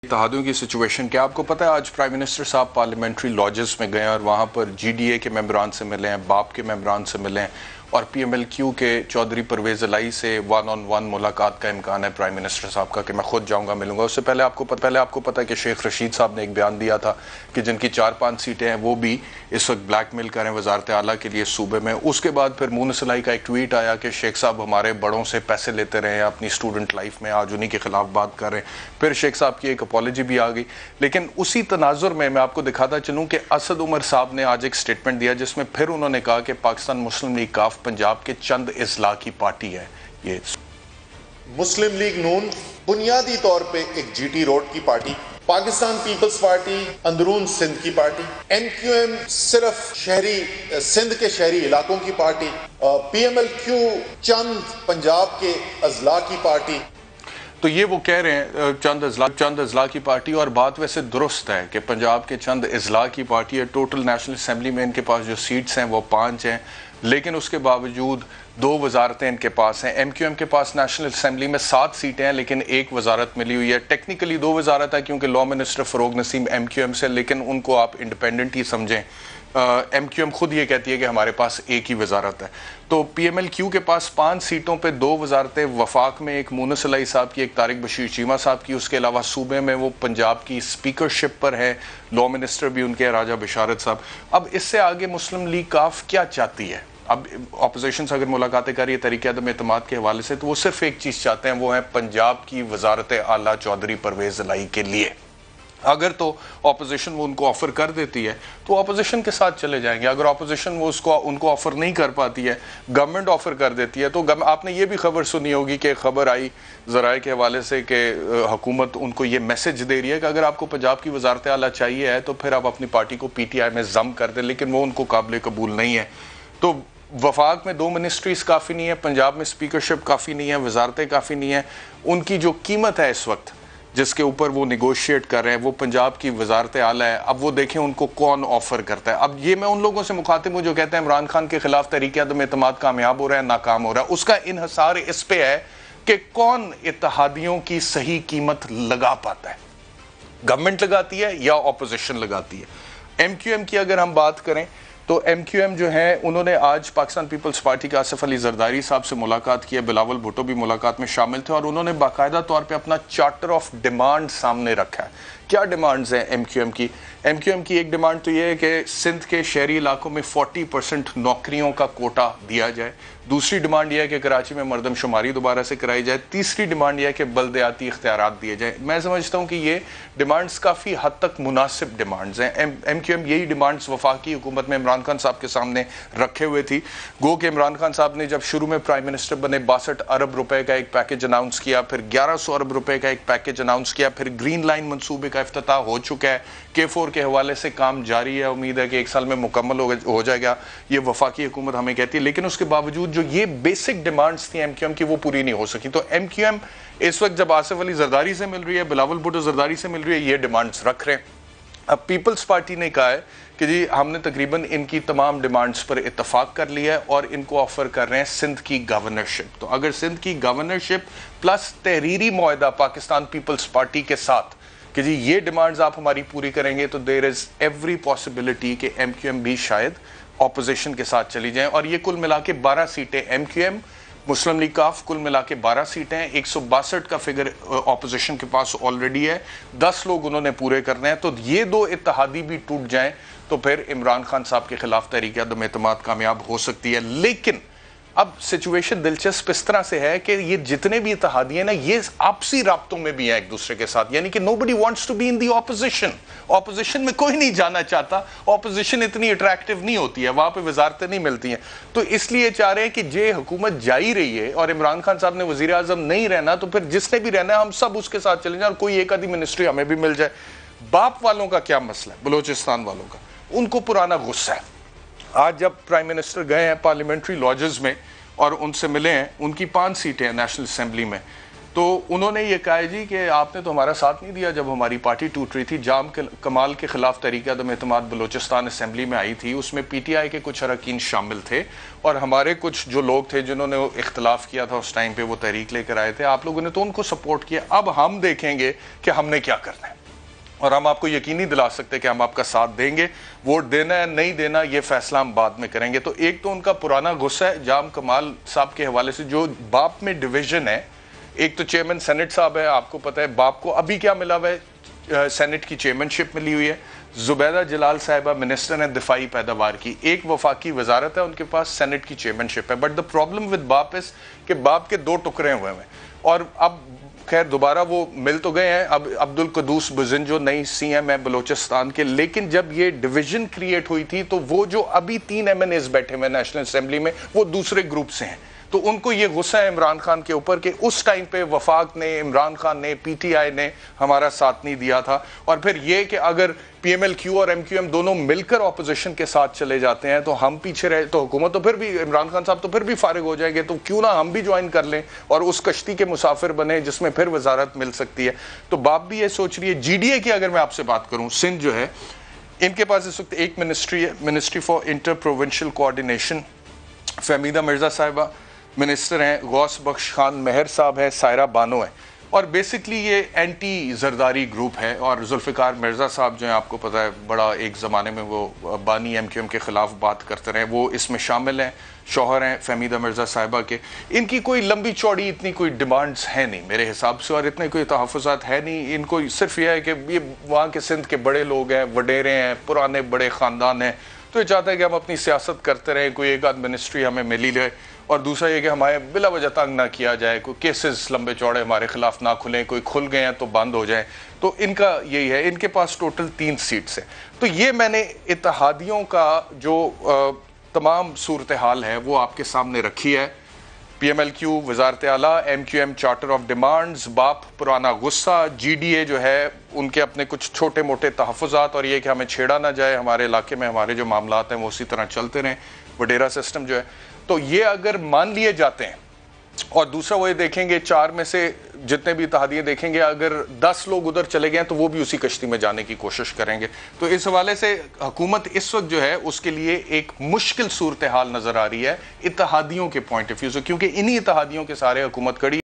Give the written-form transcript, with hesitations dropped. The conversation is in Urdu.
اتحادیوں کی سچویشن کیا آپ کو پتہ ہے؟ آج پرائم منسٹر صاحب پارلیمنٹری لاجز میں گئے اور وہاں پر جی ڈی اے کے ممبران سے ملے ہیں، باپ کے ممبران سے ملے ہیں اور پی ایم ایل کیو کے چودھری پرویز الہی سے 1-on-1 ملاقات کا امکان ہے پرائم منسٹر صاحب کا کہ میں خود جاؤں گا ملوں گا۔ اس سے پہلے آپ کو پتہ ہے کہ شیخ رشید صاحب نے ایک بیان دیا تھا کہ جن کی 4-5 سیٹیں ہیں وہ بھی اس وقت بلیک میل کریں وزارت اعلیٰ کے لیے صوبے میں۔ اس کے بعد پھر مونس الہی کا ایک ٹویٹ آیا کہ شیخ صاحب ہمارے بڑوں سے پیسے لیتے رہے ہیں اپنی اسٹوڈنٹ لائف میں، آج انہی کے خلاف بات کر رہے ہیں۔ پھر شیخ صاحب کی ایک اپالوجی بھی آ گئی، لیکن اسی تناظر میں آپ کو دکھاتا چلوں کہ اسد عمر صاحب نے آج ایک سٹیٹمنٹ دیا جس میں پھر انہوں نے کہا کہ پاکستان مسلم لیگ کاف پنجاب کے چند اضلاع کی پارٹی ہے۔ یہ مسلم لیگ نون بنیادی طور پہ ایک جی ٹی روڈ کی پارٹی، پاکستان پیپلز پارٹی اندرون سندھ کی پارٹی، ایم کیو ایم صرف سندھ کے شہری علاقوں کی party, P M L Q چند پنجاب کے اضلاع کی پارٹی۔ تو یہ وہ کہہ رہے ہیں چند اضلاع کی پارٹی، اور بات ویسے درست ہے کہ پنجاب کے چند اضلاع کی پارٹی ہے۔ ٹوٹل نیشنل اسمبلی میں ان کے پاس جو سیٹس ہیں وہ 5 ہیں، لیکن اس کے باوجود 2 وزارتیں ان کے پاس ہیں۔ ایم کیو ایم کے پاس نیشنل اسمبلی میں 7 سیٹیں ہیں لیکن 1 وزارت ملی ہوئی ہے۔ ٹیکنیکلی 2 وزارت ہے کیونکہ لا منسٹر فروغ نسیم ایم کیو ایم سے، لیکن ان کو آپ انڈیپینڈنٹ ہی سمجھیں۔ ایم کیو ایم خود یہ کہتی ہے کہ ہمارے پاس ایک ہی وزارت ہے۔ تو پی ایم ایل کیو کے پاس 5 سیٹوں پہ 2 وزارتیں، وفاق میں ایک مونس الہی صاحب کی، ایک طارق بشیر چیمہ صاحب کی، اس کے علاوہ صوبے میں وہ پنجاب کی اسپیکرشپ پر ہے، لا منسٹر بھی ان کے راجہ بشارت صاحب۔ اب اس سے آگے مسلم لیگ کاف کیا چاہتی ہے؟ اب اپوزیشن سے اگر ملاقاتیں کر رہی ہے طریقہ عدم اعتماد کے حوالے سے، تو وہ صرف ایک چیز چاہتے ہیں، وہ ہے پنجاب کی وزارت اعلیٰ چودھری پرویز الہی کے لیے۔ اگر تو اپوزیشن وہ ان کو آفر کر دیتی ہے تو اپوزیشن کے ساتھ چلے جائیں گے۔ اگر اپوزیشن وہ ان کو آفر نہیں کر پاتی ہے، گورنمنٹ آفر کر دیتی ہے، تو آپ نے یہ بھی خبر سنی ہوگی کہ خبر آئی ذرائع کے حوالے سے کہ حکومت ان کو یہ میسج دے رہی ہے کہ اگر آپ کو پنجاب کی وزارت اعلیٰ چاہیے ہے تو پھر آپ اپنی پارٹی کو پی ٹی آئی میں ضم کر دیں، لیکن وہ ان کو قابل قبول نہیں ہے۔ تو وفاق میں 2 منسٹریز کافی نہیں ہے، پنجاب میں اسپیکرشپ کافی نہیں ہے، وزارتیں کافی نہیں ہیں۔ ان کی جو قیمت ہے اس وقت جس کے اوپر وہ نیگوشیٹ کر رہے ہیں وہ پنجاب کی وزارت اعلیٰ ہے۔ اب وہ دیکھیں ان کو کون آفر کرتا ہے۔ اب یہ میں ان لوگوں سے مخاطب ہوں جو کہتے ہیں عمران خان کے خلاف تحریک عدم اعتماد کامیاب ہو رہا ہے، ناکام ہو رہا ہے۔ اس کا انحصار اس پہ ہے کہ کون اتحادیوں کی صحیح قیمت لگا پاتا ہے، گورنمنٹ لگاتی ہے یا اپوزیشن لگاتی ہے۔ ایم کیو ایم کی اگر ہم بات کریں تو ایم کیو ایم جو ہے انہوں نے آج پاکستان پیپلز پارٹی کے آصف علی زرداری صاحب سے ملاقات کی ہے، بلاول بھٹو بھی ملاقات میں شامل تھے، اور انہوں نے باقاعدہ طور پہ اپنا چارٹر آف ڈیمانڈ سامنے رکھا ہے۔ کیا ڈیمانڈز ہیں ایم کیو ایم کی؟ ایم کیو ایم کی ایک ڈیمانڈ تو یہ ہے کہ سندھ کے شہری علاقوں میں 40% نوکریوں کا کوٹا دیا جائے۔ دوسری ڈیمانڈ یہ ہے کہ کراچی میں مردم شماری دوبارہ سے کرائی جائے۔ تیسری ڈیمانڈ یہ ہے کہ بلدیاتی اختیارات دیے جائیں۔ میں سمجھتا ہوں کہ یہ ڈیمانڈز کافی حد تک مناسب ڈیمانڈز ہیں۔ ایم کیو ایم یہی ڈیمانڈز وفاقی حکومت میں عمران خان صاحب کے سامنے رکھے ہوئے تھی۔ گو کہ عمران خان صاحب نے جب شروع میں پرائم منسٹر بنے 62 ارب روپے کا ایک پیکج اناؤنس کیا، پھر 1100 ارب روپے کا ایک پیکج اناؤنس کیا، پھر گرین لائن منصوبے کا افتتاح ہو چکا ہے، K4 کے حوالے سے کام جاری ہے، امید ہے کہ 1 سال میں مکمل ہو جائے گا، یہ وفاقی حکومت ہمیں کہتی ہے۔ لیکن اس کے باوجود جو یہ بیسک ڈیمانڈز تھیں ایم کیو ایم کی وہ پوری نہیں ہو سکی۔ تو ایم کیو ایم اس وقت جب آصف علی زرداری سے مل رہی ہے، بلاول بھٹو زرداری سے مل رہی ہے، یہ ڈیمانڈز رکھ رہے ہیں۔ اب پیپلز پارٹی نے کہا ہے کہ جی ہم نے تقریباً ان کی تمام ڈیمانڈز پر اتفاق کر لیا ہے اور ان کو آفر کر رہے ہیں سندھ کی گورنرشپ۔ تو اگر سندھ کی گورنرشپ پلس تحریری معاہدہ پاکستان پیپلز پارٹی کے ساتھ کہ جی یہ ڈیمانڈز آپ ہماری پوری کریں گے تو دیر از ایوری پاسبلٹی کہ ایم کیو ایم بھی شاید اپوزیشن کے ساتھ چلی جائیں، اور یہ کل ملا کے 12 سیٹیں ایم کیو ایم مسلم لیگ کاف کل ملا کے 12 سیٹیں ہیں۔ 162 کا فگر اپوزیشن کے پاس آلریڈی ہے، 10 لوگ انہوں نے پورے کرنے ہیں۔ تو یہ 2 اتحادی بھی ٹوٹ جائیں تو پھر عمران خان صاحب کے خلاف تحریک عدم اعتماد کامیاب ہو سکتی ہے۔ لیکن اب سچویشن دلچسپ اس طرح سے ہے کہ یہ جتنے بھی اتحادی ہیں نا، یہ آپسی رابطوں میں بھی ہیں ایک دوسرے کے ساتھ، یعنی کہ nobody wants to be in the opposition۔ Opposition میں کوئی نہیں جانا چاہتا، اپوزیشن اتنی اٹریکٹیو نہیں ہوتی ہے، وہاں پہ وزارتیں نہیں ملتی ہیں۔ تو اس لیے چاہ رہے ہیں کہ جے حکومت جا ہی رہی ہے اور عمران خان صاحب نے وزیر اعظم نہیں رہنا، تو پھر جس نے بھی رہنا ہے ہم سب اس کے ساتھ چلیں جائیں اور کوئی ایک آدھی منسٹری ہمیں بھی مل جائے۔ باپ والوں کا کیا مسئلہ ہے؟ بلوچستان والوں کا، ان کو پرانا غصہ ہے۔ آج جب پرائم منسٹر گئے ہیں پارلیمنٹری لاجز میں اور ان سے ملے ہیں، ان کی 5 سیٹیں ہیں نیشنل اسمبلی میں، تو انہوں نے یہ کہا جی کہ آپ نے تو ہمارا ساتھ نہیں دیا جب ہماری پارٹی ٹوٹ رہی تھی. جام کمال کے خلاف تحریک عدم اعتماد بلوچستان اسمبلی میں آئی تھی, اس میں پی ٹی آئی کے کچھ اراکین شامل تھے اور ہمارے کچھ جو لوگ تھے جنہوں نے اختلاف کیا تھا اس ٹائم پہ, وہ تحریک لے کر آئے تھے. آپ لوگوں نے تو ان کو سپورٹ کیا. اب ہم دیکھیں گے کہ ہم نے کیا کرنا ہے اور ہم آپ کو یقینی دلا سکتے کہ ہم آپ کا ساتھ دیں گے. ووٹ دینا ہے نہیں دینا یہ فیصلہ ہم بعد میں کریں گے. تو ایک تو ان کا پرانا غصہ ہے جام کمال صاحب کے حوالے سے, جو باپ میں ڈویژن ہے. ایک تو چیئرمین سینٹ صاحب ہے, آپ کو پتہ ہے باپ کو ابھی کیا ملا ہوا ہے, سینٹ کی چیئرمین شپ ملی ہوئی ہے. زبیدہ جلال صاحبہ منسٹر ہیں دفاعی پیداوار کی, ایک وفاقی وزارت ہے ان کے پاس, سینٹ کی چیئرمین شپ ہے. بٹ دا پرابلم ود باپ از کہ باپ کے دو ٹکڑے ہوئے ہیں اور اب خیر دوبارہ وہ مل تو گئے ہیں. اب عبدالقدوس بزن جو نئی سی ایم ہے بلوچستان کے, لیکن جب یہ ڈویژن کریٹ ہوئی تھی تو وہ جو ابھی 3 ایم این ایز بیٹھے ہوئے نیشنل اسمبلی میں وہ دوسرے گروپ سے ہیں. تو ان کو یہ غصہ ہے عمران خان کے اوپر کہ اس ٹائم پہ وفاق نے, عمران خان نے, پی ٹی آئی نے ہمارا ساتھ نہیں دیا تھا. اور پھر یہ کہ اگر پی ایم ایل کیو اور ایم کیو ایم دونوں مل کر اپوزیشن کے ساتھ چلے جاتے ہیں تو ہم پیچھے رہے تو حکومت تو پھر بھی, عمران خان صاحب تو پھر بھی فارغ ہو جائیں گے. تو کیوں نہ ہم بھی جوائن کر لیں اور اس کشتی کے مسافر بنے جس میں پھر وزارت مل سکتی ہے. تو باپ بھی یہ سوچ رہی ہے. جی ڈی اے کی اگر میں آپ سے بات کروں, سندھ جو ہے ان کے پاس اس وقت ایک منسٹری ہے, ministry for inter provincial coordination. Fahmida Mirza صاحبہ منسٹر ہیں, غوث بخش خان مہر صاحب ہیں, سائرہ بانو ہیں. اور بیسکلی یہ اینٹی زرداری گروپ ہے. اور ذوالفقار مرزا صاحب جو ہیں آپ کو پتہ ہے بڑا ایک زمانے میں وہ بانی ایم کیو ایم کے خلاف بات کرتے رہے, وہ اس میں شامل ہیں. شوہر ہیں فہمیدہ مرزا صاحبہ کے. ان کی کوئی لمبی چوڑی اتنی کوئی ڈیمانڈز ہے نہیں میرے حساب سے, اور اتنے کوئی تحفظات ہے نہیں. ان کو صرف یہ ہے کہ یہ وہاں کے سندھ کے بڑے لوگ ہیں, وڈیرے ہیں, پرانے بڑے خاندان ہیں, تو یہ چاہتا ہے کہ ہم اپنی سیاست کرتے رہیں, کوئی ایک آدھ منسٹری ہمیں ملی لے. اور دوسرا یہ کہ ہمارے بلا وجہ تنگ نہ کیا جائے, کوئی کیسز لمبے چوڑے ہمارے خلاف نہ کھلیں, کوئی کھل گئے ہیں تو بند ہو جائیں. تو ان کا یہی ہے. ان کے پاس ٹوٹل 3 سیٹس ہیں. تو یہ میں نے اتحادیوں کا جو تمام صورتحال ہے وہ آپ کے سامنے رکھی ہے. پی ایم ایل کیو وزارت اعلیٰ, M Q M charter of demands, باپ پرانا غصہ, جی ڈی اے جو ہے ان کے اپنے کچھ چھوٹے موٹے تحفظات, اور یہ کہ ہمیں چھیڑا نہ جائے, ہمارے علاقے میں ہمارے جو معاملات ہیں وہ اسی طرح چلتے رہیں, وڈیرا سسٹم جو ہے. تو یہ اگر مان لیے جاتے ہیں, اور دوسرا وہ یہ دیکھیں گے 4 میں سے جتنے بھی اتحادیے دیکھیں گے اگر 10 لوگ ادھر چلے گئے ہیں تو وہ بھی اسی کشتی میں جانے کی کوشش کریں گے. تو اس حوالے سے حکومت اس وقت جو ہے اس کے لیے ایک مشکل صورتحال نظر آ رہی ہے اتحادیوں کے پوائنٹ آف ویو سے, کیونکہ انہی اتحادیوں کے سارے حکومت کڑی